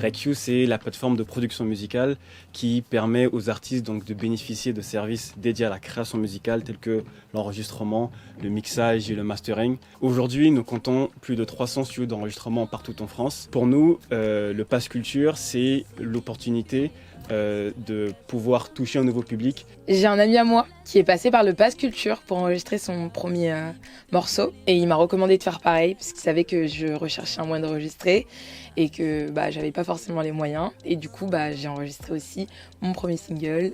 Rec.You, c'est la plateforme de production musicale qui permet aux artistes donc, de bénéficier de services dédiés à la création musicale tels que l'enregistrement, le mixage et le mastering. Aujourd'hui, nous comptons plus de 300 studios d'enregistrement partout en France. Pour nous, le Pass Culture, c'est l'opportunité de pouvoir toucher un nouveau public. J'ai un ami à moi qui est passé par le Pass Culture pour enregistrer son premier morceau et il m'a recommandé de faire pareil parce qu'il savait que je recherchais un moyen d'enregistrer et que j'avais pas forcément les moyens et du coup j'ai enregistré aussi mon premier single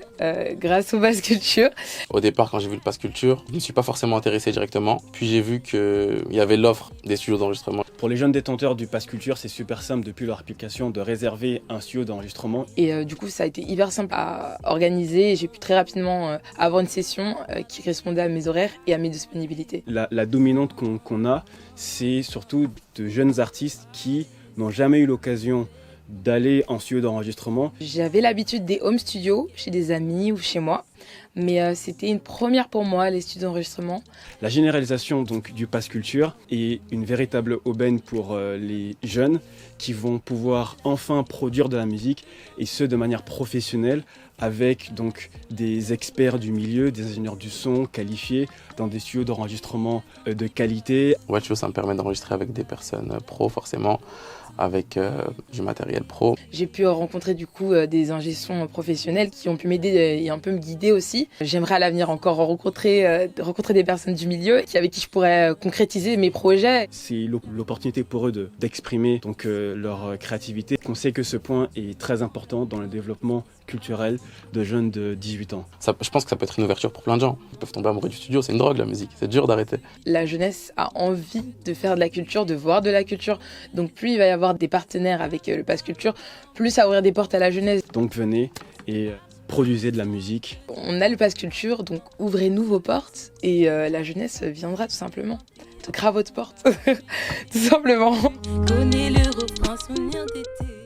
grâce au Pass Culture. Au départ, quand j'ai vu le Pass Culture, je ne me suis pas forcément intéressé directement, puis j'ai vu qu'il y avait l'offre des studios d'enregistrement. Pour les jeunes détenteurs du Pass Culture, c'est super simple depuis leur application de réserver un studio d'enregistrement. Et du coup, ça a été hyper simple à organiser et j'ai pu très rapidement avoir une session qui correspondait à mes horaires et à mes disponibilités. La dominante qu'on a, c'est surtout de jeunes artistes qui n'ont jamais eu l'occasion d'aller en studio d'enregistrement. J'avais l'habitude des home studios chez des amis ou chez moi, mais c'était une première pour moi, les studios d'enregistrement. La généralisation donc, du Pass Culture est une véritable aubaine pour les jeunes qui vont pouvoir enfin produire de la musique et ce de manière professionnelle avec donc des experts du milieu, des ingénieurs du son qualifiés dans des studios d'enregistrement de qualité. Rec.You, ça me permet d'enregistrer avec des personnes pro forcément, avec du matériel pro. J'ai pu rencontrer du coup des ingé-sons professionnels qui ont pu m'aider et un peu me guider aussi. J'aimerais à l'avenir encore rencontrer des personnes du milieu avec qui je pourrais concrétiser mes projets. C'est l'opportunité pour eux d'exprimer donc, leur créativité. On sait que ce point est très important dans le développement culturel de jeunes de 18 ans. Je pense que ça peut être une ouverture pour plein de gens. Ils peuvent tomber amoureux du studio, c'est une drogue la musique, c'est dur d'arrêter. La jeunesse a envie de faire de la culture, de voir de la culture. Donc plus il va y avoir des partenaires avec le Pass Culture, plus ça va ouvrir des portes à la jeunesse. Donc venez et produisez de la musique. On a le Pass Culture, donc ouvrez-nous vos portes et la jeunesse viendra tout simplement. Toquera à votre porte, tout simplement. Connais le refrain, souvenir d'été.